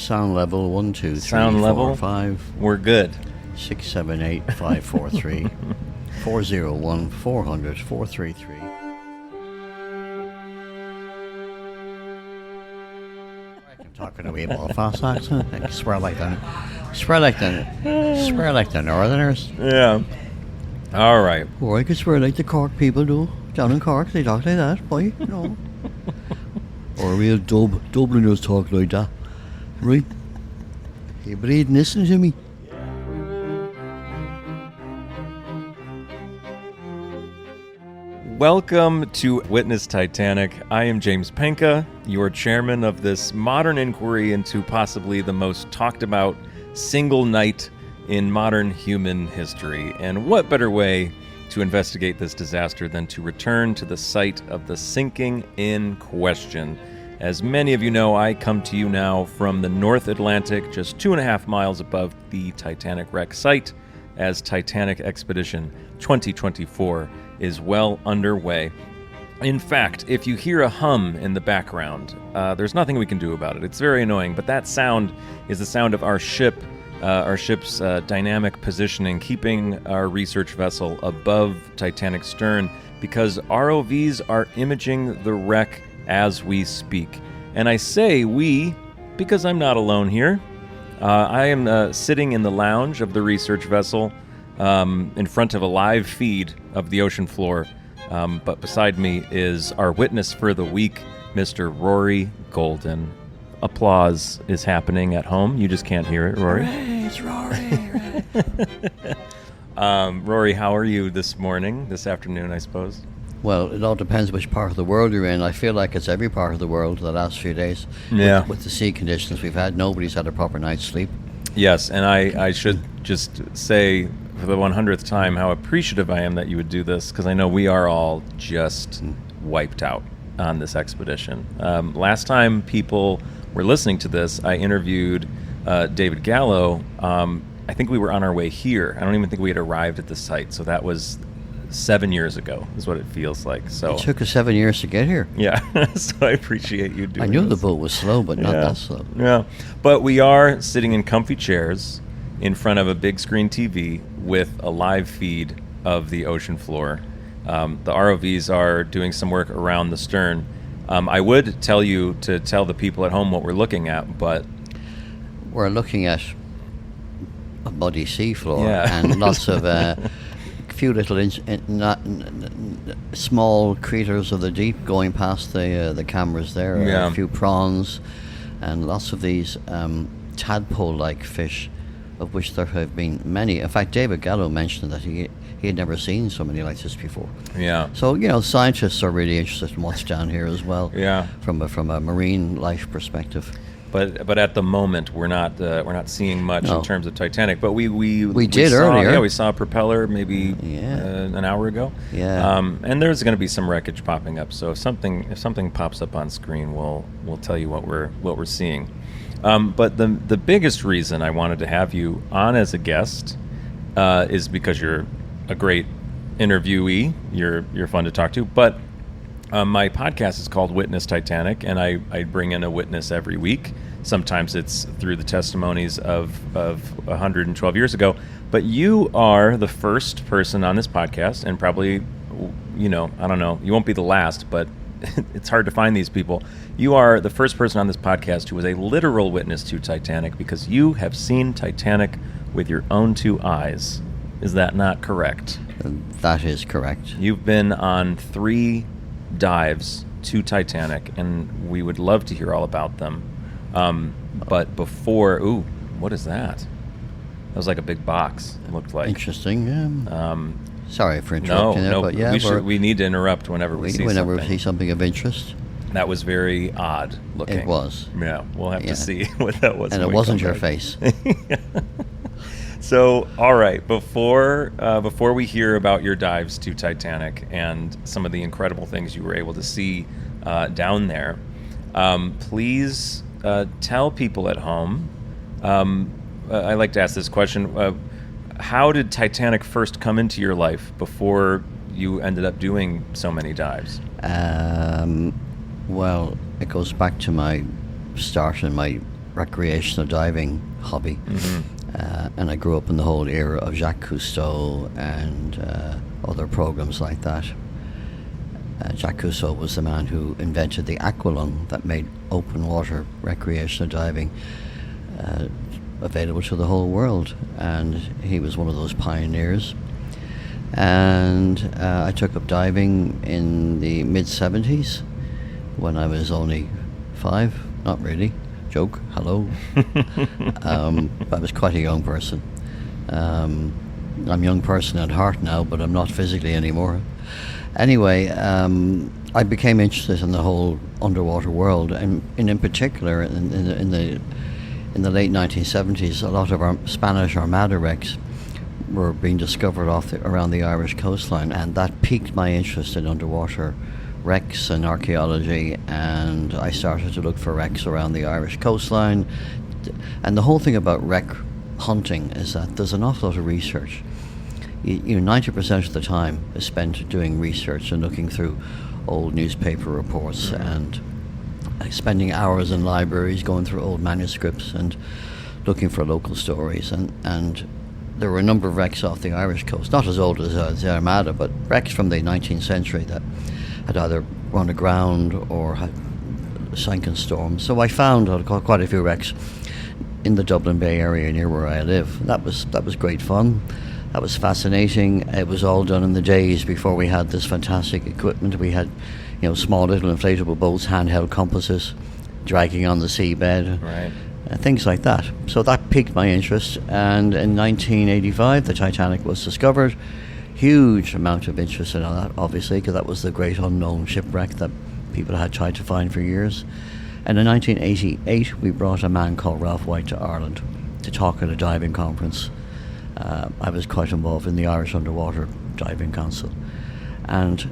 Sound level 1, 2, 3, Sound 4, level? 5, We're good. 6, 7, 8, 5, 4, 3, 401, 400, 433. I'm talking a wee Belfast accent. I swear like the Northerners. Yeah. All right. Or I could swear like the Cork people do. Down in Cork, they talk like that, boy. No. Or real Dubliners talk like that. Right? Hey, Braden, listen to me. Welcome to Witness Titanic. I am James Penca, your chairman of this modern inquiry into possibly the most talked about single night in modern human history. And what better way to investigate this disaster than to return to the site of the sinking in question. As many of you know, I come to you now from the North Atlantic, just 2.5 miles above the Titanic wreck site, as Titanic Expedition 2024 is well underway. In fact, if you hear a hum in the background, there's nothing we can do about it. It's very annoying, but that sound is the sound of our ship's dynamic positioning, keeping our research vessel above Titanic's stern, because ROVs are imaging the wreck as we speak. And I say we because I'm not alone here. I am sitting in the lounge of the research vessel in front of a live feed of the ocean floor. But beside me is our witness for the week, Mr. Rory Golden. Applause is happening at home. You just can't hear it, Rory. Hooray, it's Rory. Rory, how are you this afternoon, I suppose? Well, it all depends which part of the world you're in. I feel like it's every part of the world the last few days. Yeah. With the sea conditions we've had, nobody's had a proper night's sleep. Yes, and I should just say for the 100th time how appreciative I am that you would do this, because I know we are all just wiped out on this expedition. Last time people were listening to this, I interviewed David Gallo. I think we were on our way here. I don't even think we had arrived at the site, so that was 7 years ago is what it feels like. So it took us 7 years to get here. Yeah, so I appreciate you doing I knew this. the boat was slow, but not that slow. Yeah, but we are sitting in comfy chairs in front of a big screen TV with a live feed of the ocean floor. The ROVs are doing some work around the stern. I would tell you to tell the people at home what we're looking at, but we're looking at a muddy seafloor and lots of few little small creatures of the deep going past the cameras there. Yeah. A few prawns and lots of these tadpole-like fish, of which there have been many. In fact, David Gallo mentioned that he had never seen so many like this before. Yeah. So, scientists are really interested in what's down here as well. Yeah. From a marine life perspective. But at the moment we're not seeing much in terms of Titanic. But we did saw, earlier. Yeah, we saw a propeller maybe an hour ago. Yeah. And there's going to be some wreckage popping up. So if something pops up on screen, we'll tell you what we're seeing. But the biggest reason I wanted to have you on as a guest is because you're a great interviewee. You're fun to talk to. But my podcast is called Witness Titanic, and I bring in a witness every week. Sometimes it's through the testimonies of 112 years ago. But you are the first person on this podcast, and probably, I don't know, you won't be the last, but it's hard to find these people. You are the first person on this podcast who was a literal witness to Titanic, because you have seen Titanic with your own two eyes. Is that not correct? That is correct. You've been on 3 dives to Titanic, and we would love to hear all about them. But before, what is that? That was like a big box, it looked like. Interesting, yeah. Sorry for interrupting no, but yeah. We need to interrupt whenever we see something of interest. That was very odd looking. It was. Yeah, we'll have to see what that was. And it wasn't your face. So, all right, before we hear about your dives to Titanic and some of the incredible things you were able to see down there, please tell people at home. I like to ask this question: how did Titanic first come into your life before you ended up doing so many dives? Well, it goes back to my start in my recreational diving hobby. And I grew up in the whole era of Jacques Cousteau and other programs like that. Jacques Cousteau was the man who invented the aqualung that made open water recreational diving available to the whole world, and he was one of those pioneers. And I took up diving in the mid-70s when I was only 5. Not really. Joke. Hello. I was quite a young person. I'm a young person at heart now, but I'm not physically anymore. Anyway, I became interested in the whole underwater world, and in particular, in the late 1970s, a lot of our Spanish Armada wrecks were being discovered around the Irish coastline, and that piqued my interest in underwater wrecks and archaeology, and I started to look for wrecks around the Irish coastline. And the whole thing about wreck hunting is that there's an awful lot of research. 90% of the time is spent doing research and looking through old newspaper reports and spending hours in libraries going through old manuscripts and looking for local stories. And there were a number of wrecks off the Irish coast, not as old as the Armada, but wrecks from the 19th century that had either run aground or had sank in storms. So I found quite a few wrecks in the Dublin Bay area near where I live. That was great fun. That was fascinating. It was all done in the days before we had this fantastic equipment. We had, small little inflatable boats, handheld compasses, dragging on the seabed, right. Things like that. So that piqued my interest. And in 1985, the Titanic was discovered. Huge amount of interest in that, obviously, because that was the great unknown shipwreck that people had tried to find for years. And in 1988, we brought a man called Ralph White to Ireland to talk at a diving conference. I was quite involved in the Irish Underwater Diving Council. And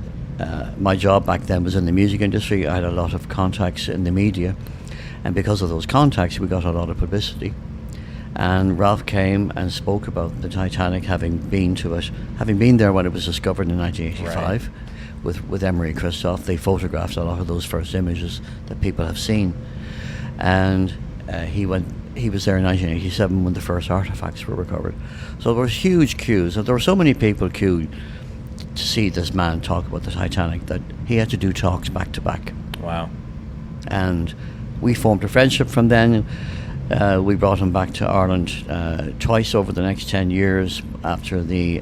my job back then was in the music industry. I had a lot of contacts in the media. And because of those contacts, we got a lot of publicity. And Ralph came and spoke about the Titanic, having been there when it was discovered in 1985 with Emery Christoph. They photographed a lot of those first images that people have seen. And he was there in 1987 when the first artifacts were recovered. So there was huge queues. There were so many people queued to see this man talk about the Titanic that he had to do talks back to back. Wow. And we formed a friendship from then. We brought him back to Ireland twice over the next 10 years after the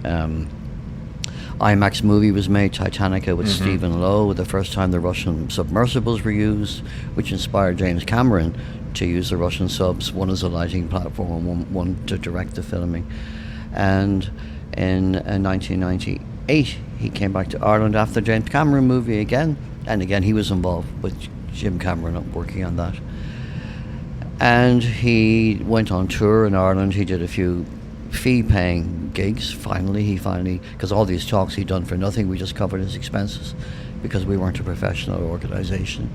IMAX movie was made, Titanica, with Stephen Lowe. The first time the Russian submersibles were used, which inspired James Cameron to use the Russian subs, one as a lighting platform and one to direct the filming. And in 1998, he came back to Ireland after the James Cameron movie again. And again, he was involved with Jim Cameron working on that. And he went on tour in Ireland. He did a few fee-paying gigs. Finally, because all these talks he'd done for nothing, we just covered his expenses because we weren't a professional organisation.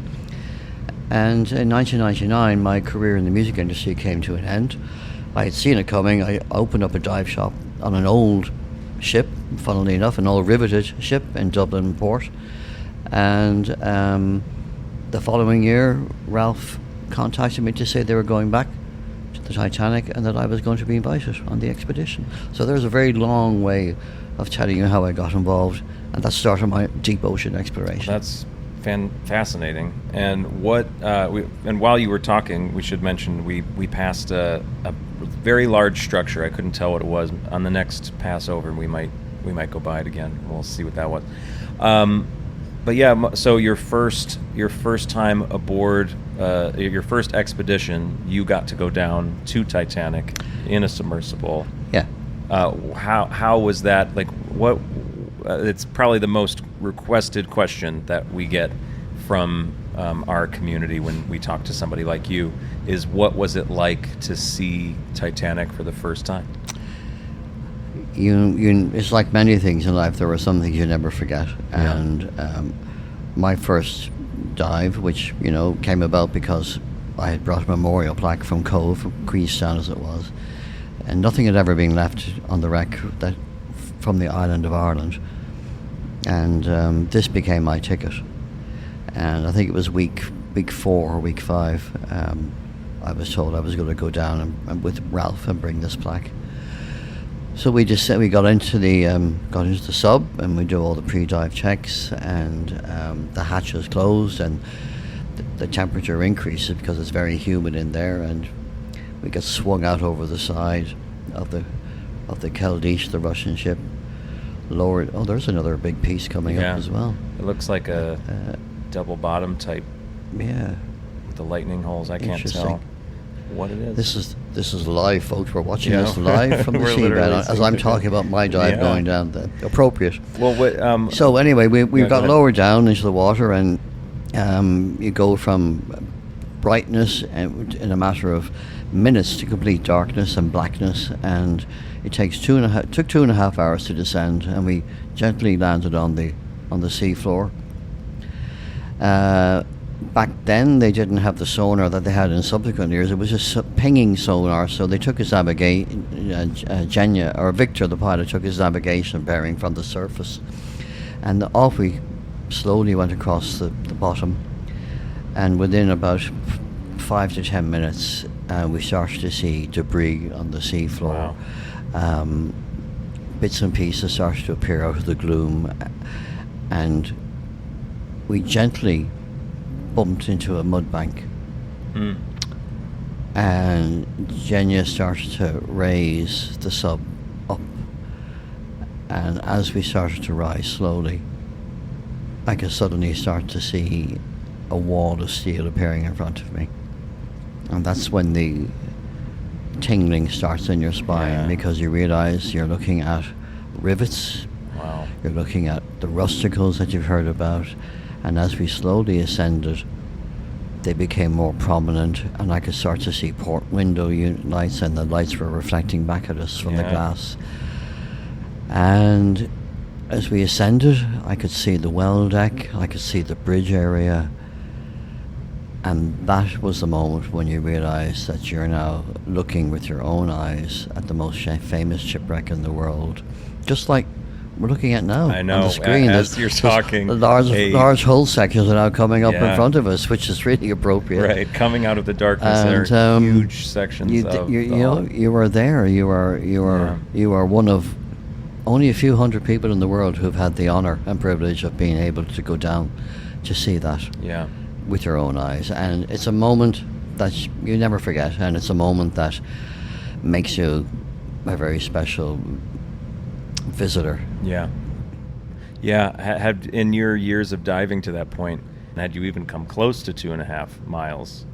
And in 1999, my career in the music industry came to an end. I had seen it coming. I opened up a dive shop on an old ship, funnily enough, an old riveted ship in Dublin port. And the following year, Ralph contacted me to say they were going back to the Titanic and that I was going to be invited on the expedition. So there's a very long way of telling you how I got involved, and that started my deep ocean exploration. That's fascinating. And while you were talking, we should mention we passed a very large structure. I couldn't tell what it was. On the next pass over, we might go by it again. We'll see what that was. But yeah, so your first time aboard, your first expedition, you got to go down to Titanic in a submersible. Yeah. How was that? Like, what? It's probably the most requested question that we get from our community when we talk to somebody like you is, what was it like to see Titanic for the first time? It's like many things in life. There are some things you never forget. Yeah. And my first dive, which came about because I had brought a memorial plaque from Cove, from Queenstown as it was, and nothing had ever been left on the wreck from the island of Ireland. And this became my ticket. And I think it was week 4 or week 5. I was told I was going to go down and with Ralph and bring this plaque. So we just said we got into the sub, and we do all the pre-dive checks, and the hatch is closed, and the temperature increases because it's very humid in there, and we get swung out over the side of the Keldysh, the Russian ship. Lowered. Oh, there's another big piece coming up as well. It looks like a double bottom type. Yeah. With the lightning holes. I can't tell what it is. This is live, folks. We're watching this live from the seabed as I'm talking about my dive going down. Appropriate. Well, what? So anyway, we got lowered down into the water, and you go from brightness in a matter of minutes to complete darkness and blackness, and it took 2.5 hours to descend, and we gently landed on the seafloor. Back then they didn't have the sonar that they had in subsequent years. It was just pinging sonar, so they took his navigation. Victor, the pilot, took his navigation bearing from the surface, and off we slowly went across the bottom, and within about 5 to 10 minutes we started to see debris on the seafloor. Wow. Bits and pieces started to appear out of the gloom, and we gently bumped into a mud bank. And Genya started to raise the sub up, and as we started to rise slowly, I could suddenly start to see a wall of steel appearing in front of me, and that's when the tingling starts in your spine, because you realize you're looking at rivets. Wow. You're looking at the rusticles that you've heard about, and as we slowly ascended, they became more prominent, and I could start to see port window lights, and the lights were reflecting back at us from the glass. And as we ascended, I could see the well deck, I could see the bridge area, and that was the moment when you realize that you're now looking with your own eyes at the most famous shipwreck in the world, just like we're looking at now. I know. On the screen, as you're talking, the large hull sections are now coming up in front of us, which is really appropriate. Right, coming out of the darkness, and, there are huge sections of you know, you were there. You are one of only a few hundred people in the world who've had the honor and privilege of being able to go down to see that with your own eyes, and it's a moment that you never forget, and it's a moment that makes you a very special visitor. Had in your years of diving to that point, had you even come close to 2.5 miles,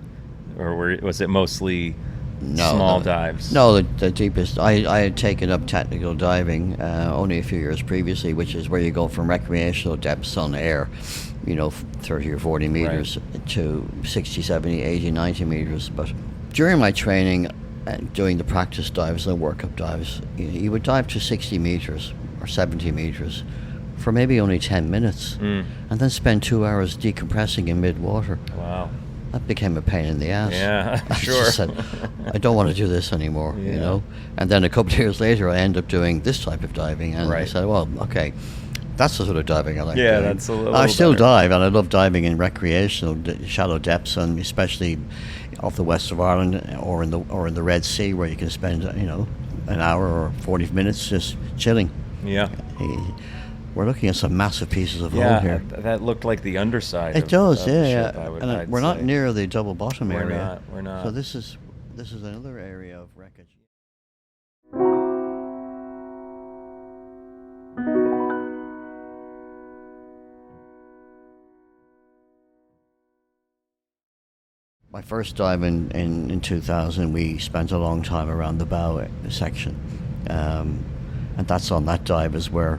or was it mostly small dives? No, the deepest. I had taken up technical diving only a few years previously, which is where you go from recreational depths on air, 30 or 40 meters to 60, 70, 80, 90 meters. But during my training, doing the practice dives and the workup dives, you would dive to 60 meters or 70 meters for maybe only 10 minutes, and then spend 2 hours decompressing in mid-water. Wow. That became a pain in the ass. Yeah, I just said, I don't want to do this anymore, And then a couple of years later, I ended up doing this type of diving, and I said, well, okay, that's the sort of diving I like doing. That's a little I still better. dive, and I love diving in recreational shallow depths, and especially off the west of Ireland or in the Red Sea, where you can spend an hour or 40 minutes just chilling. We're looking at some massive pieces of hull here. That looked like the underside. It does, the ship, and we're not near the double bottom area. We're not. So this is another area of wreckage. My first dive in 2000, we spent a long time around the bow section, and that's on that dive is where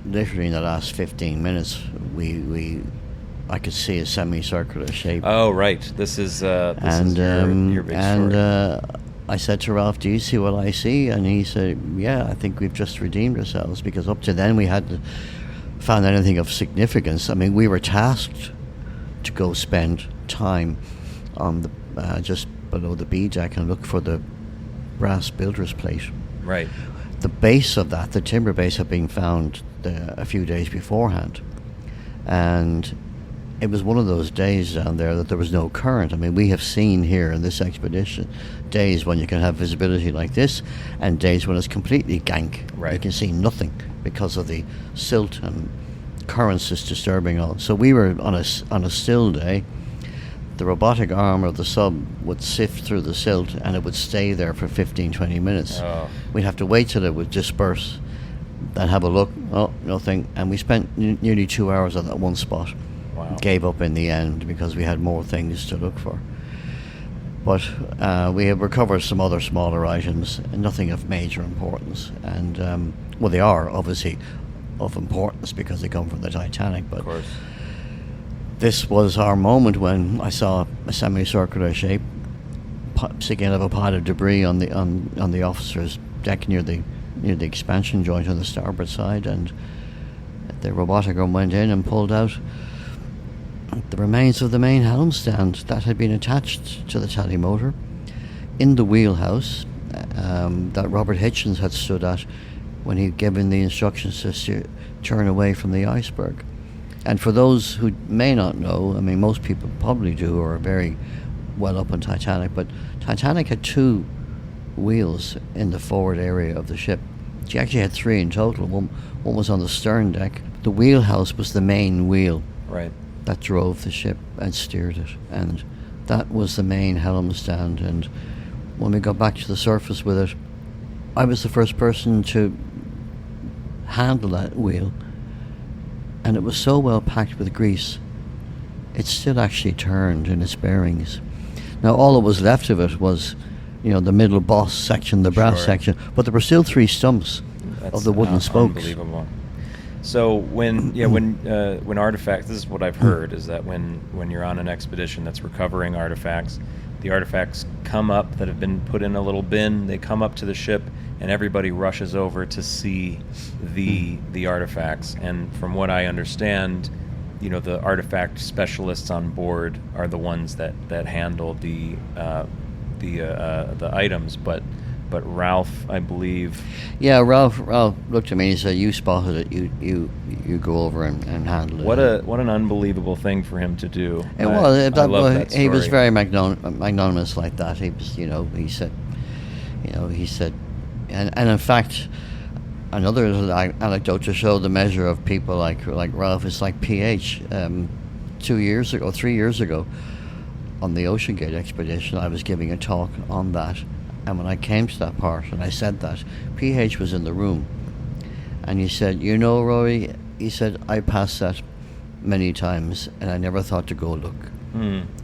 literally in the last 15 minutes I could see a semicircular shape. Oh right, this is your big story. I said to Ralph, do you see what I see? And he said, yeah, I think we've just redeemed ourselves, because up to then we hadn't found anything of significance. I mean, we were tasked to go spend time on the just below the B deck and look for the brass builder's plate. Right. The base of that, the timber base, had been found a few days beforehand, and it was one of those days down there that there was no current. I mean, we have seen here in this expedition days when you can have visibility like this, and days when it's completely gank. Right. You can see nothing because of the silt and currents is disturbing all. So we were on a still day. The robotic arm of the sub would sift through the silt, and it would stay there for 15-20 minutes. Oh. We'd have to wait till it would disperse, then have a look. Oh, nothing. And we spent nearly 2 hours on that one spot. Wow. Gave up in the end because we had more things to look for. But we have recovered some other smaller items, nothing of major importance. And well, they are obviously of importance because they come from the Titanic. But Of course. this was our moment when I saw a semicircular shape sticking out of a pile of debris on the officer's deck near the expansion joint on the starboard side, and the robotic arm went in and pulled out the remains of the main helm stand that had been attached to the telemotor in the wheelhouse that Robert Hitchens had stood at when he'd given the instructions to turn away from the iceberg. And for those who may not know, I mean, most people probably do or are very well up on Titanic, but Titanic had 2 wheels in the forward area of the ship. She actually had 3 in total. One was on the stern deck. The wheelhouse was the main wheel Right. that drove the ship and steered it. And that was the main helm stand. And when we got back to the surface with it, I was the first person to handle that wheel. And it was so well packed with grease, it still actually turned in its bearings. Now, all that was left of it was, the middle boss section, the brass Sure. section, but there were still 3 stumps of the wooden spokes. Unbelievable. So when artifacts, this is what I've heard, is that when you're on an expedition that's recovering artifacts, the artifacts come up that have been put in a little bin. They come up to the ship, and everybody rushes over to see the artifacts. And from what I understand, the artifact specialists on board are the ones that handle the items, but Ralph, I believe. Yeah, Ralph looked at me and said, "You spotted it. You go over and handle it." What an unbelievable thing for him to do. It was. I love that He was story. very magnanimous like that. He was, he said, and in fact, another little anecdote to show the measure of people like Ralph is like pH. 3 years ago, on the Ocean Gate expedition, I was giving a talk on that, and when I came to that part and I said that, PH was in the room, and he said, Rory, he said, I passed that many times and I never thought to go look.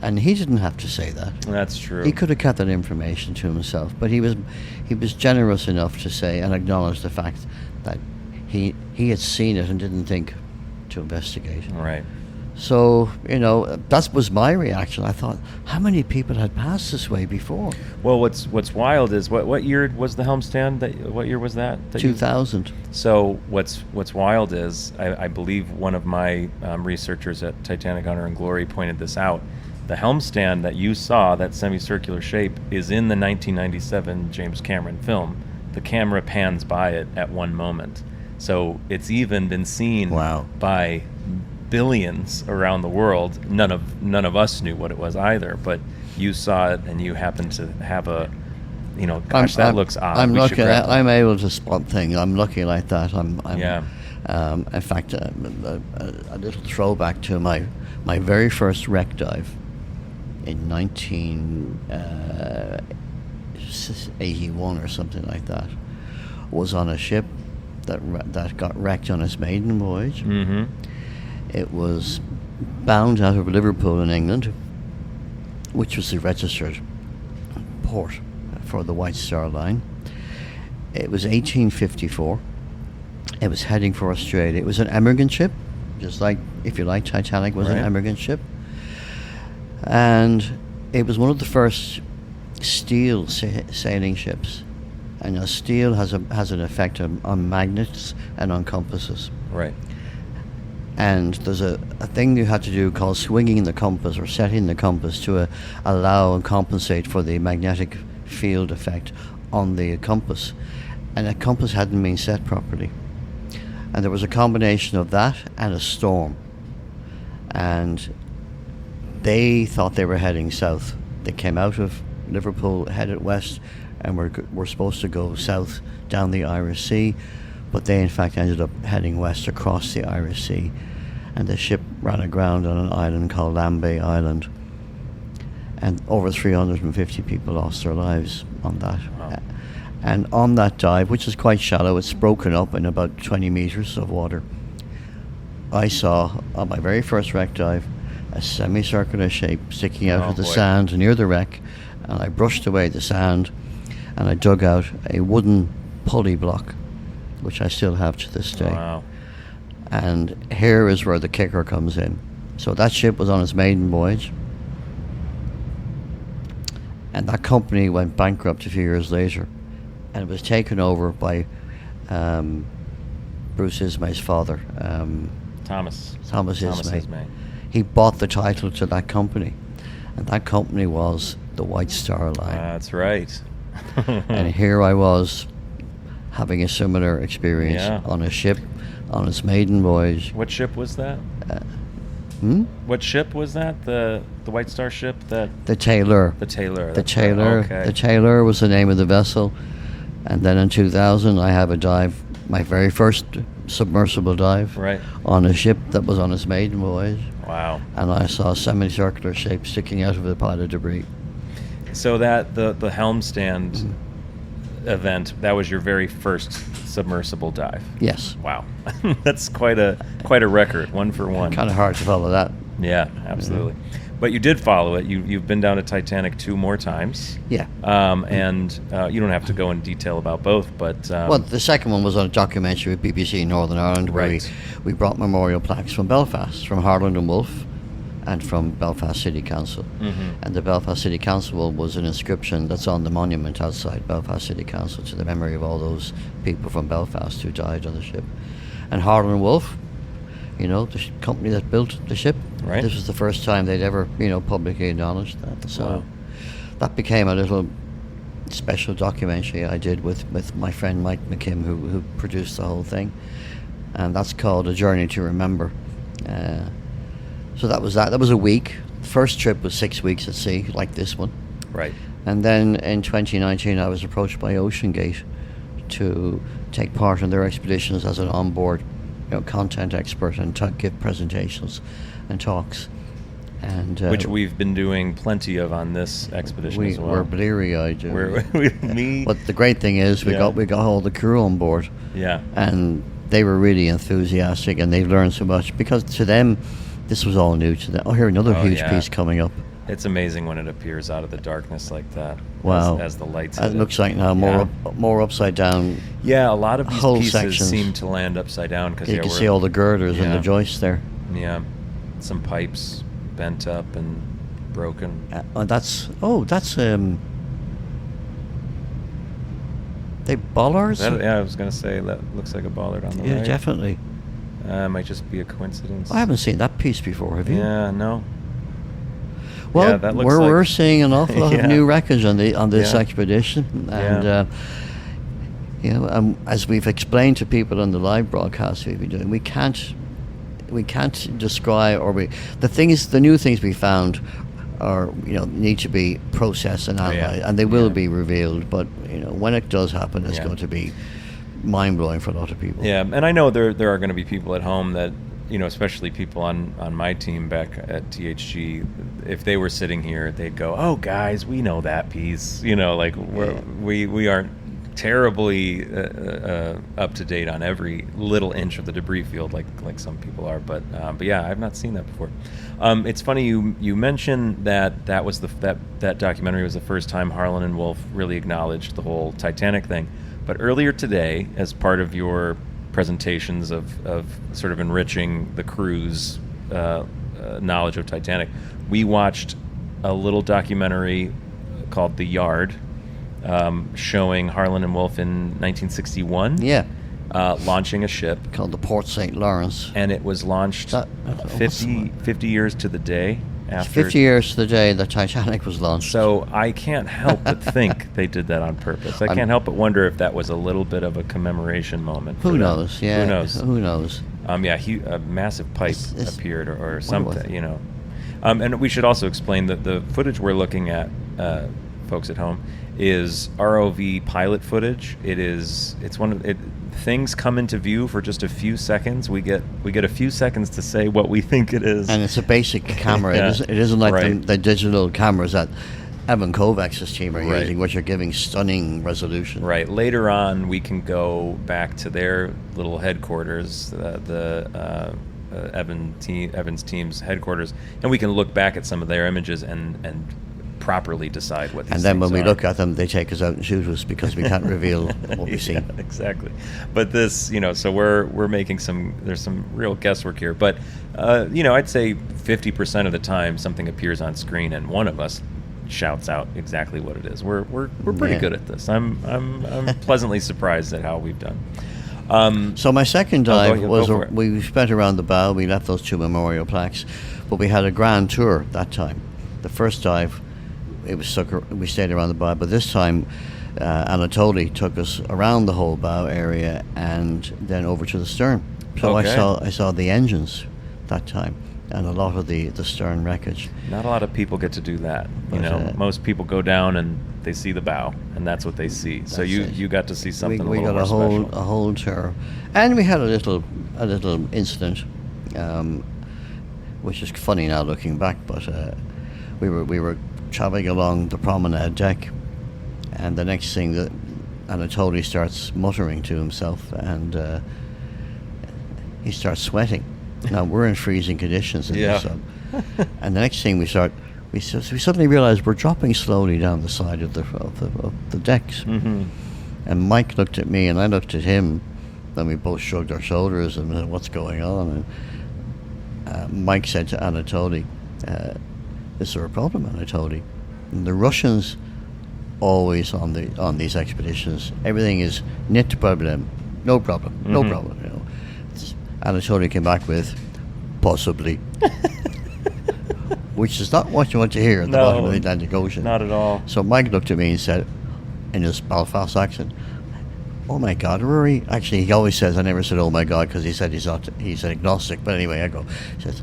And he didn't have to say that. That's true. He could have kept that information to himself, but he was generous enough to say and acknowledge the fact that he had seen it and didn't think to investigate. Right. So, that was my reaction. I thought, how many people had passed this way before? Well, what's wild is what year was the helm stand? What year was that? 2000. So what's wild is I believe one of my researchers at Titanic Honor and Glory pointed this out. The helm stand that you saw, that semicircular shape, is in the 1997 James Cameron film. The camera pans by it at one moment, so it's even been seen by billions around the world. None of us knew what it was either, but you saw it and you happened to have a, that looks odd. I'm lucky. I'm able to spot things. I'm lucky like that. Yeah. In fact, a little throwback to my very first wreck dive in 1981 or something like that was on a ship that got wrecked on its maiden voyage. Mm-hmm. It was bound out of Liverpool in England, which was the registered port for the White Star Line. It was 1854. It was heading for Australia. It was an emigrant ship, just like, if you like, Titanic was an emigrant ship. And it was one of the first steel sailing ships. And steel has an effect on magnets and on compasses. Right. And there's a thing you had to do called swinging the compass or setting the compass to allow and compensate for the magnetic field effect on the compass. And the compass hadn't been set properly. And there was a combination of that and a storm. And They thought they were heading south. They came out of Liverpool, headed west, and were supposed to go south down the Irish Sea, but they in fact ended up heading west across the Irish Sea, and the ship ran aground on an island called Lambay Island, and over 350 people lost their lives on that. Wow. And on that dive, which is quite shallow, it's broken up in about 20 meters of water, I saw on my very first wreck dive a semicircular shape sticking out of the sand near the wreck, and I brushed away the sand and I dug out a wooden pulley block, which I still have to this day. Wow. And here is where the kicker comes in. So that ship was on its maiden voyage, and that company went bankrupt a few years later, and it was taken over by Bruce Ismay's father, Thomas Ismay. He bought the title to that company, and that company was the White Star Line. That's right. And here I was having a similar experience on a ship on its maiden voyage. What ship was that? What ship was that? The White Star ship? The Taylor. The Taylor. The Taylor. Okay. The Taylor was the name of the vessel. And then in 2000, I have a dive, my very first submersible dive, on a ship that was on its maiden voyage. Wow. And I saw a semicircular shape sticking out of a pile of debris. So that the helm stand event, that was your very first submersible dive? Yes. Wow. That's quite a record, one for one. Kind of hard to follow that. Yeah, absolutely. But you did follow it. You've been down to Titanic 2 more times. Yeah. And you don't have to go in detail about both, but... well, the second one was on a documentary with BBC Northern Ireland, where we brought memorial plaques from Belfast, from Harland and Wolff, and from Belfast City Council. And the Belfast City Council was an inscription that's on the monument outside Belfast City Council to the memory of all those people from Belfast who died on the ship. And Harland and Wolff, you know, the company that built the ship, this was the first time they'd ever, publicly acknowledged that. So that became a little special documentary I did with my friend Mike McKim, who produced the whole thing. And that's called A Journey to Remember. So that was that. That was a week. The first trip was 6 weeks at sea, like this one. Right. And then in 2019, I was approached by OceanGate to take part in their expeditions as an onboard, content expert and give presentations and talks. And which we've been doing plenty of on this expedition as well. We're bleary-eyed. Me. But the great thing is we got all the crew on board. Yeah. And they were really enthusiastic, and they learned so much, because to them, this was all new to them. Oh, here, another huge piece coming up. It's amazing when it appears out of the darkness like that. Wow. As the lights hit it. Looks like now more upside down. Yeah, a lot of these pieces sections seem to land upside down. Cause, you can see all the girders and the joists there. Yeah. Some pipes bent up and broken. That's they bollards? I was going to say, that looks like a bollard on the right. Yeah, definitely. Might just be a coincidence. I haven't seen that piece before, have you? Yeah, no. Well, we're seeing an awful lot of new wreckage on this expedition, and as we've explained to people on the live broadcast we've been doing, we can't describe the new things we found are need to be processed and analyzed, and they will be revealed. But when it does happen, it's going to be mind-blowing for a lot of people. Yeah, and I know there are going to be people at home that, especially people on my team back at THG, if they were sitting here, they'd go, "Oh, guys, we know that piece." We aren't terribly up to date on every little inch of the debris field like some people are, but yeah, I've not seen that before. It's funny you mentioned that documentary was the first time Harland and Wolff really acknowledged the whole Titanic thing. But earlier today, as part of your presentations of sort of enriching the crew's knowledge of Titanic, we watched a little documentary called The Yard, showing Harland and Wolff in 1961. Yeah. Launching a ship called the Port St. Lawrence. And it was launched 50 years to the day after. 50 years to the day the Titanic was launched. So I can't help but think they did that on purpose. I can't help but wonder if that was a little bit of a commemoration moment. Who knows? Yeah. Who knows? Who knows? A massive pipe appeared or something, And we should also explain that the footage we're looking at, folks at home, is ROV pilot footage. Things come into view for just a few seconds. We get a few seconds to say what we think it is. And it's a basic camera. Yeah. It isn't like Right. the digital cameras that Evan Kovacs' team are Right. using, which are giving stunning resolution. Right. Later on, we can go back to their little headquarters, Evan's team's headquarters, and we can look back at some of their images and properly decide what these And then when things we are. look at them, they take us out and shoot us because we can't reveal what we see. Yeah, exactly. But this, so we're making there's some real guesswork here. But, I'd say 50% of the time something appears on screen and one of us shouts out exactly what it is. We're pretty Yeah. good at this. I'm pleasantly surprised at how we've done. So my second dive go for it. we spent around the bow. We left those 2 memorial plaques, but we had a grand tour that time. The first dive, we stayed around the bow, but this time Anatoly took us around the whole bow area and then over to the stern. So Okay. I saw the engines that time and a lot of the stern wreckage. Not a lot of people get to do that. But, Most people go down and they see the bow, and that's what they see. So That's it. you got to see something We a little got more special. a whole tour, and we had a little incident, which is funny now looking back. But we were traveling along the promenade deck, and the next thing that Anatoly starts muttering to himself, and he starts sweating. Now we're in freezing conditions in Yeah. the sub, and the next thing we suddenly realize we're dropping slowly down the side of the decks. Mm-hmm. And Mike looked at me and I looked at him, then we both shrugged our shoulders and said, what's going on? And Mike said to Anatoly, is there a problem, Anatoly? And the Russians always on these expeditions, everything is net problem, no problem, no Mhm. problem. Anatoly came back with, possibly. Which is not what you want to hear at the bottom of the Atlantic Ocean. Not at all. So Mike looked at me and said, in his Belfast accent, "Oh my God, Rory." Actually, he always says, I never said "oh my God" because he said he's agnostic. But anyway, I go. He says,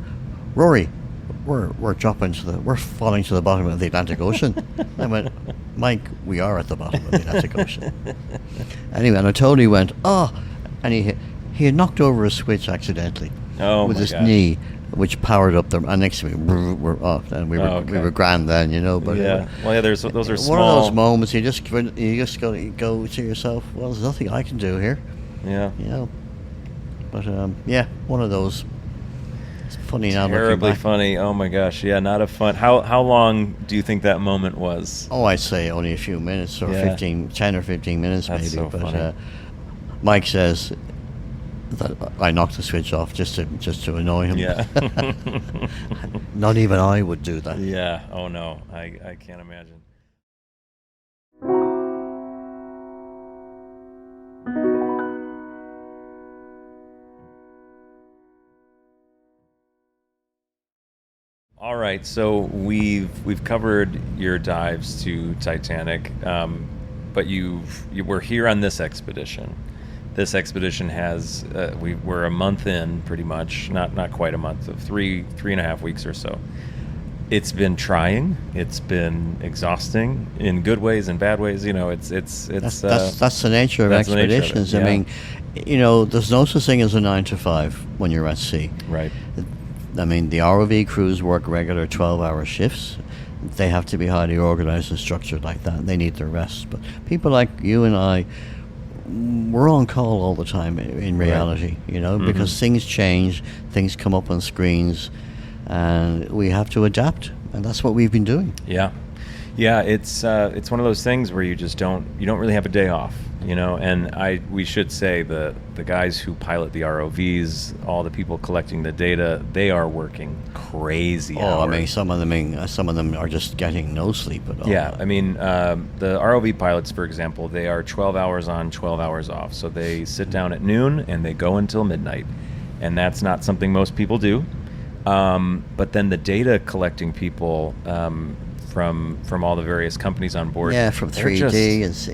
"Rory, we're falling to the bottom of the Atlantic Ocean." I went, "Mike, we are at the bottom of the Atlantic Ocean." Anyway, Anatoly went, "Oh," and he had knocked over a switch accidentally with my his gosh. knee, which powered up the. And next to me, we're off, and we were grand then, But Yeah. Well, yeah. Those are one small. of those moments you just go to yourself, well, there's nothing I can do here, Yeah. But one of those. It's funny now. looking Terribly back. funny. Oh my gosh. Yeah. Not a fun. How long do you think that moment was? Oh, I'd say only a few minutes, or Yeah. 10 or 15 minutes That's maybe. so But funny. Mike says that I knocked the switch off just to annoy him. Yeah. Not even I would do that. Yeah. Oh no. I can't imagine. All right, so we've covered your dives to Titanic, but you were here on this expedition. This expedition has we're a month in, pretty much, not quite a month, of three and a half weeks or so. It's been trying. It's been exhausting in good ways and bad ways. It's That's the nature of that's the nature of it, expeditions. yeah. I mean, there's no such thing as a 9 to 5 when you're at sea. right. I mean, the ROV crews work regular 12-hour shifts. They have to be highly organized and structured like that. They need their rest. But people like you and I, we're on call all the time in reality, because things change, things come up on screens, and we have to adapt. And that's what we've been doing. Yeah, it's one of those things where you don't really have a day off, And we should say the guys who pilot the ROVs, all the people collecting the data, they are working crazy hours. I mean, some of them are just getting no sleep at all. Yeah, I mean, the ROV pilots, for example, they are 12 hours on, 12 hours off. So they sit down at noon and they go until midnight, and that's not something most people do. But then the data collecting people from all the various companies on board, from they're 3D and CI,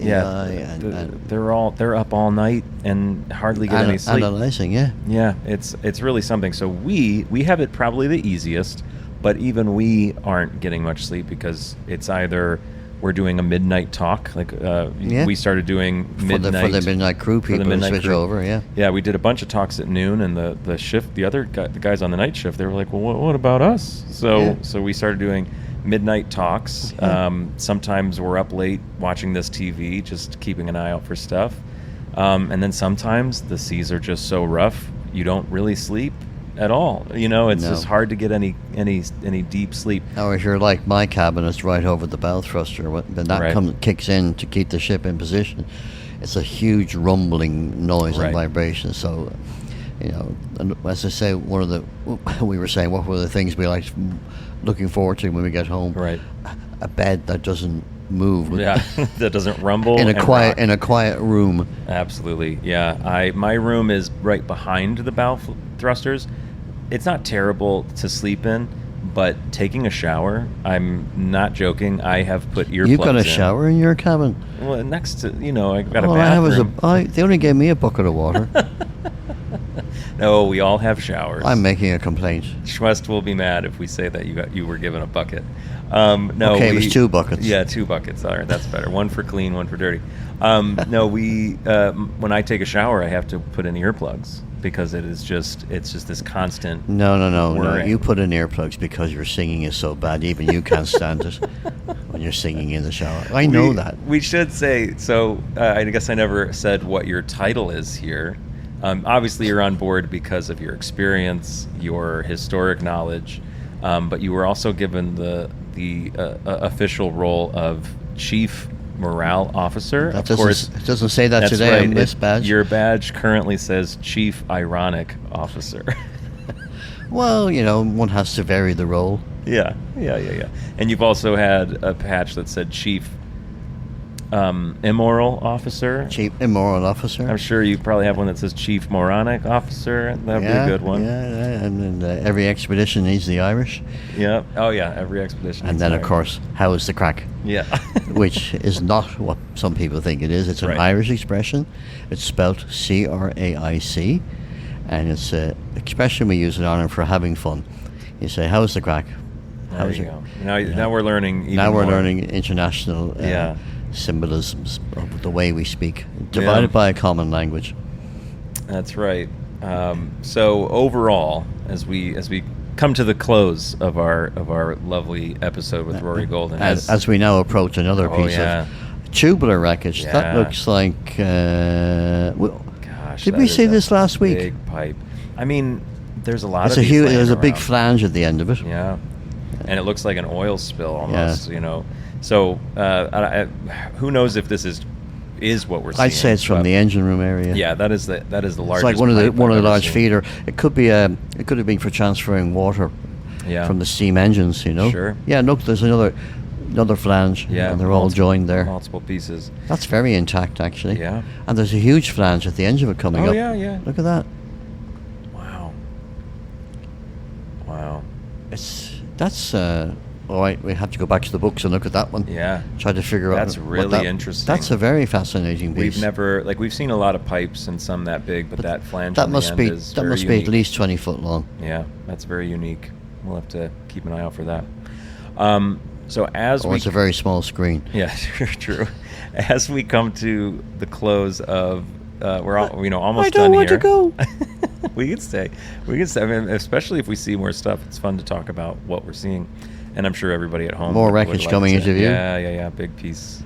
they're up all night and hardly get any sleep. Analyzing, yeah. Yeah, it's really something. So we have it probably the easiest, But even we aren't getting much sleep because it's either we're doing a midnight talk, like we started doing midnight for the midnight crew people to switch over. Yeah, we did a bunch of talks at noon, and the shift, the guys on the night shift, they were like, well, what about us? So we started doing midnight talks. Sometimes we're up late watching this TV, just keeping an eye out for stuff. And then sometimes the seas are just so rough, you don't really sleep at all. It's just hard to get any deep sleep. Now, if you're like my cabin, it's right over the bow thruster. When that kicks in to keep the ship in position, it's a huge rumbling noise and vibration. So, and as I say, we were saying, what were the things we like looking forward to when we get home? Right. A bed that doesn't move. That doesn't rumble in a quiet room. Absolutely. Yeah. My room is right behind the bow thrusters. It's not terrible to sleep in, but taking a shower, I'm not joking. I have put earplugs in. You've got a shower in your cabin? Well, next to, I got a bathroom. They only gave me a bucket of water. No, we all have showers. I'm making a complaint. Schwest will be mad if we say that you were given a bucket. No, okay, it was 2 buckets. Yeah, 2 buckets. All right, that's better. One for clean, one for dirty. No, when I take a shower, I have to put in earplugs because it's just this constant. No. You put in earplugs because your singing is so bad, even you can't stand it when you're singing in the shower. I know that. We should say so. I guess I never said what your title is here. Obviously, you're on board because of your experience, your historic knowledge, but you were also given the official role of Chief Morale Officer. Of course, it doesn't say that today on this badge. Your badge currently says Chief Ironic Officer. Well, one has to vary the role. Yeah. And you've also had a patch that said Chief Immoral Officer. Chief Immoral Officer. I'm sure you probably have one that says Chief Moronic Officer. That would be a good one. Yeah, and every expedition needs the Irish. Yeah. Oh, yeah, every expedition. And then, of course, how is the crack? Yeah. Which is not what some people think it is. It's an Irish expression. It's spelled C-R-A-I-C, and it's an expression we use in Ireland for having fun. You say, how is the crack? There you go. Now we're learning even Now we're more. learning international symbolisms of the way we speak, divided by a common language. That's right. So overall, as we come to the close of our lovely episode with Rory Golden, as we now approach another piece of tubular wreckage, that looks like. Did we see this last week? Big pipe. I mean, there's a lot of. There's a big flange at the end of it. Yeah, and it looks like an oil spill almost. So, who knows if this is what we're seeing? I'd say it's from the engine room area. Yeah, that is the largest. It's like one of the large feeder. It could have been for transferring water from the steam engines. Sure. Yeah. Look, there's another flange. Yeah, and they're all joined there. Multiple pieces. That's very intact, actually. Yeah. And there's a huge flange at the edge of it coming up. Oh yeah. Look at that. Wow. That's. All right, we have to go back to the books and look at that one. Yeah. Try to figure out. That's really interesting. That's a very fascinating piece. We've seen a lot of pipes and some that big, but that flange that on must the be end is that must be at least 20 foot long. Yeah, that's very unique. We'll have to keep an eye out for that. So it's a very small screen. Yeah, true. As we come to the close of, we're all, almost done here. I don't want to go. We could stay. I mean, especially if we see more stuff. It's fun to talk about what we're seeing. And I'm sure everybody at home. More wreckage coming into view. Yeah. Big piece.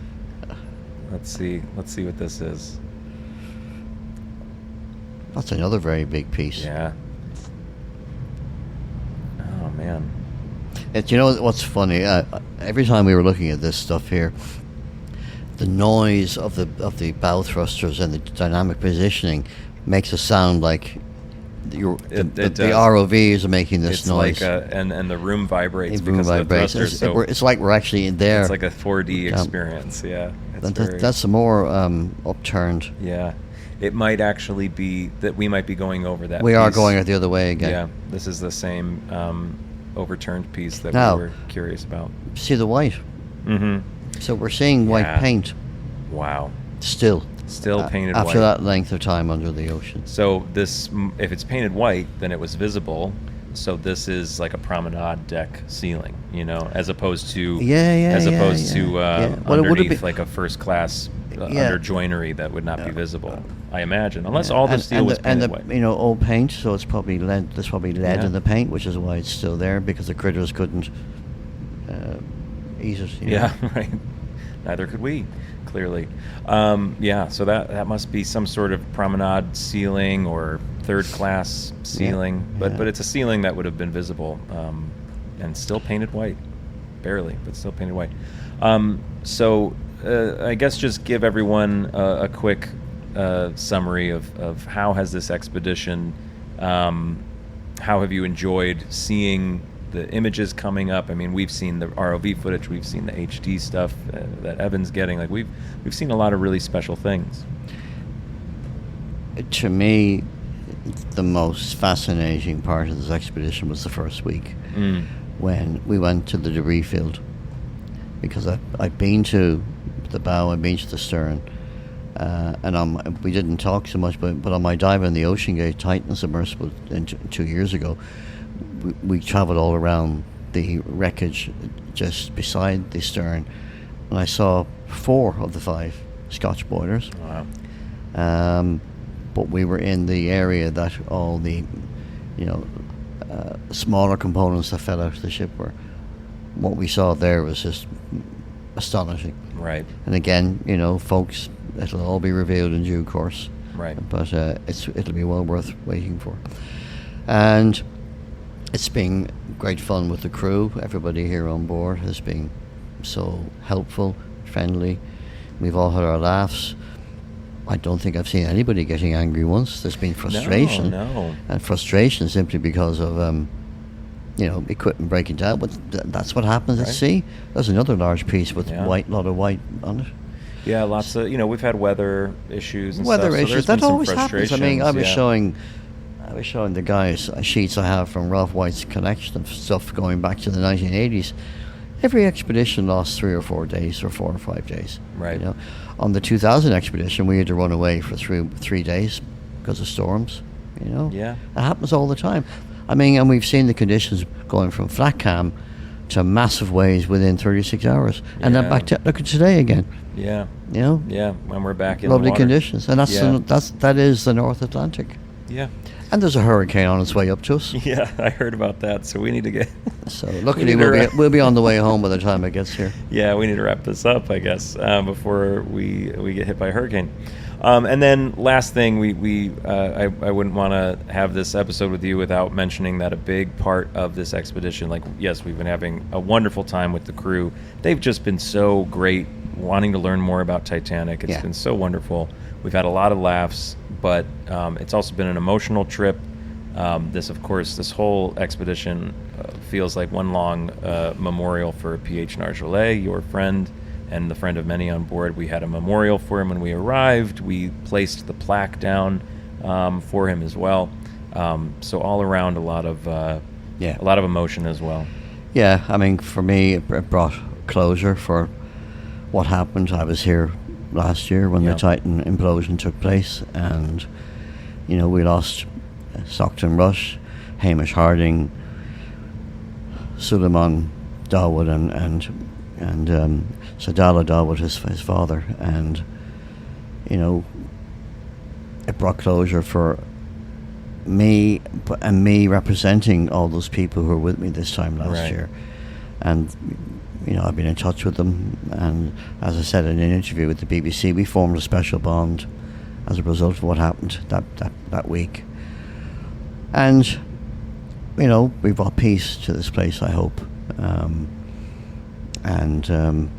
Let's see what this is. That's another very big piece. Yeah. Oh man. What's funny? Every time we were looking at this stuff here, the noise of the bow thrusters and the dynamic positioning makes it sound like. The ROVs are making this noise. And the room vibrates because of the thrusters. It's like we're actually in there. It's like a 4D experience. Yeah, that's a more upturned. Yeah, it might actually be that we might be going over that. We are going the other way again. Yeah, this is the same overturned piece that we were curious about. See the white. Mm-hmm. So we're seeing white paint. Wow. Still painted white after that length of time under the ocean. So this, if it's painted white, then it was visible. so this is like a promenade deck ceiling, as opposed to Well, it would have underneath been, like a first class Yeah. under joinery that would not be visible, I imagine, unless all the and, steel and was the, and painted the white. old paint, so it's probably lead. There's probably lead Yeah. in the paint, which is why it's still there, because the critters couldn't eat it. Yeah, right. Neither could we, clearly. So that must be some sort of promenade ceiling or third class ceiling, Yeah. but it's a ceiling that would have been visible, and still painted white, barely, but still painted white. I guess just give everyone a quick summary of how has this expedition, how have you enjoyed seeing the images coming up? I mean, we've seen the ROV footage, we've seen the HD stuff that Evan's getting. Like we've seen a lot of really special things. To me, the most fascinating part of this expedition was the first week when we went to the debris field, because I've been to the bow, I've been to the stern, and we didn't talk so much, but on my dive in the Ocean Gate Titan submersible 2 years ago, we traveled all around the wreckage just beside the stern, and I saw 4 of the 5 Scotch boilers. Wow. But we were in the area that all the smaller components that fell out of the ship were. What we saw there was just astonishing. Right. And again, folks, it'll all be revealed in due course. Right. But it'll be well worth waiting for. And it's been great fun with the crew. Everybody here on board has been so helpful, friendly. We've all had our laughs. I don't think I've seen anybody getting angry once. There's been frustration. No. And frustration simply because of equipment breaking down. But that's what happens at sea. There's another large piece with lot of white on it. Yeah, lots of, we've had weather issues and weather stuff. issues. So That always happens. I mean, I was showing the guys sheets I have from Ralph White's collection of stuff going back to the 1980s. Every expedition lost 3 or 4 days or 4 or 5 days. Right. On the 2000 expedition, we had to run away for 3 days because of storms. Yeah. It happens all the time. I mean, and we've seen the conditions going from flat cam to massive waves within 36 hours, and then back to look at today again. Yeah. Yeah. When we're back in lovely the water. conditions, and that is the North Atlantic. Yeah. And there's a hurricane on its way up to us. Yeah, I heard about that. So we need to get. So luckily we'll be on the way home by the time it gets here. Yeah, we need to wrap this up, I guess, before we get hit by a hurricane. And then last thing, I wouldn't want to have this episode with you without mentioning that a big part of this expedition, yes, we've been having a wonderful time with the crew. They've just been so great, wanting to learn more about Titanic. It's been so wonderful. We've had a lot of laughs, but it's also been an emotional trip. This whole expedition feels like one long memorial for P.H. Nargeolet, your friend, and the friend of many on board. We had a memorial for him when we arrived. We placed the plaque down for him as well. So all around, a lot of emotion as well. Yeah, I mean, for me, it brought closure for what happened. I was here last year when the Titan implosion took place, and we lost Stockton Rush, Hamish Harding, Suleiman Dawood, and Sadala Dawood, his father, and it brought closure for me, and me representing all those people who were with me this time last year. And I've been in touch with them, and as I said in an interview with the BBC, we formed a special bond as a result of what happened that week. And we brought peace to this place, I hope. And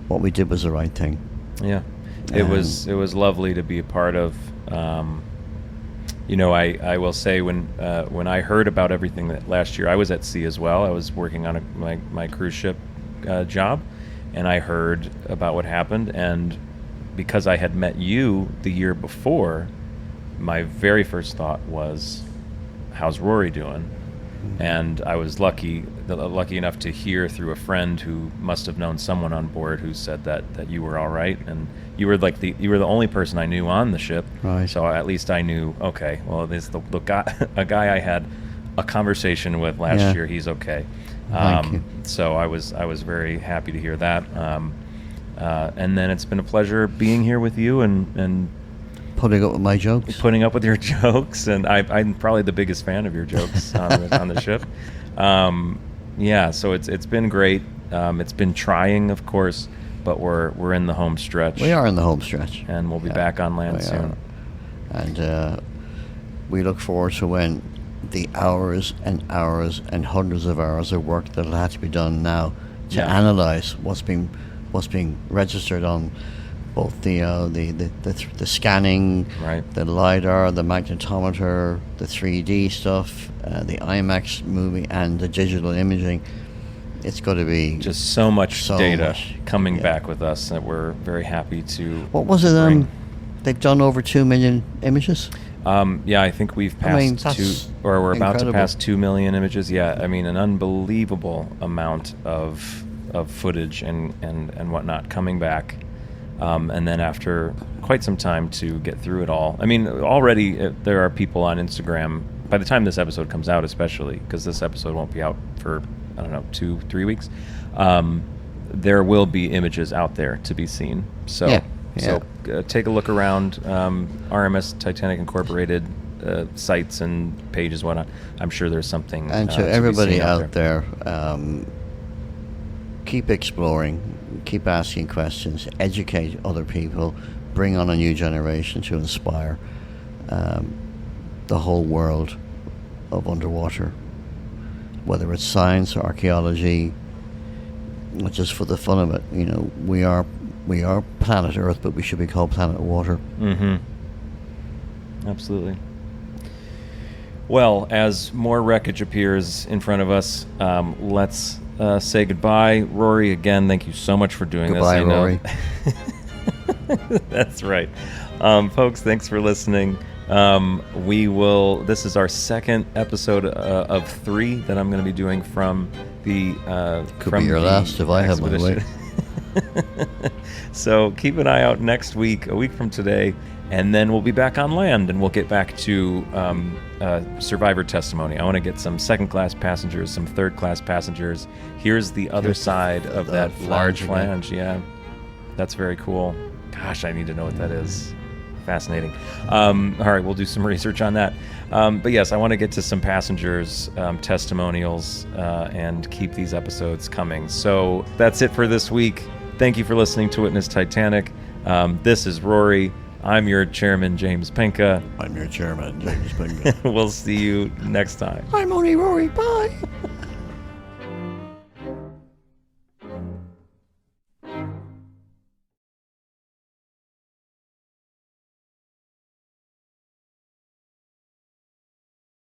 what we did was the right thing. Yeah, it was lovely to be a part of. I will say when I heard about everything that last year, I was at sea as well. I was working on my cruise ship job, and I heard about what happened. And because I had met you the year before, my very first thought was, "How's Rory doing?" And I was lucky enough to hear through a friend who must have known someone on board who said that you were all right, and you were the only person I knew on the ship. Right. So at least I knew, okay, well, this a guy I had a conversation with last Yeah. year, he's okay. Thank you. So I was very happy to hear that. And then it's been a pleasure being here with you and Putting up with my jokes. putting up with your jokes. And I'm probably the biggest fan of your jokes on the ship. Yeah, so it's been great. It's been trying, of course, but we're in the home stretch. We are in the home stretch. And we'll be back on land we soon. are. And we look forward to when the hours and hours and hundreds of hours of work that'll have to be done now to Yeah. analyze what's being registered on both the scanning, Right. the LiDAR, the magnetometer, the 3D stuff, the IMAX movie, and the digital imaging. It's got to be Just so much So data much, coming yeah. back with us that we're very happy to. What was it? bring. They've done over 2 million images. Yeah, I think we've I mean, passed that's or we're about to incredible. pass 2 million images. Yeah, I mean, an unbelievable amount of footage and whatnot coming back. And then after quite some time to get through it all. I mean, already there are people on Instagram, by the time this episode comes out especially, because this episode won't be out for, I don't know, 2-3 weeks, there will be images out there to be seen. So, Yeah. so take a look around RMS Titanic Incorporated sites and pages, whatnot. I'm sure there's something And to be everybody seen out there, keep exploring, keep asking questions, educate other people, bring on a new generation to inspire the whole world of underwater, whether it's science or archaeology, or just for the fun of it. You know, we are planet Earth, but we should be called planet Water. Mm-hmm. Absolutely. Well, as more wreckage appears in front of us, let's say goodbye. Rory, again, thank you so much for doing Goodbye, this. I know- Rory. That's right. Folks, thanks for listening. This is our second episode of 3 that I'm going to be doing from the Could from be your the last if I have my way. expedition. So keep an eye out next week, a week from today, and then we'll be back on land and we'll get back to survivor testimony. I want to get some second-class passengers, some third-class passengers. Here's the other Here's the- side of the that large flange flange. Yeah, that's very cool. Gosh, I need to know what that is. Fascinating. All right, we'll do some research on that. But yes, I want to get to some passengers' testimonials and keep these episodes coming. So that's it for this week. Thank you for listening to Witness Titanic. This is Rory. I'm your chairman, James Penca. I'm your chairman, James Penca. We'll see you next time. I'm only Rory. Bye.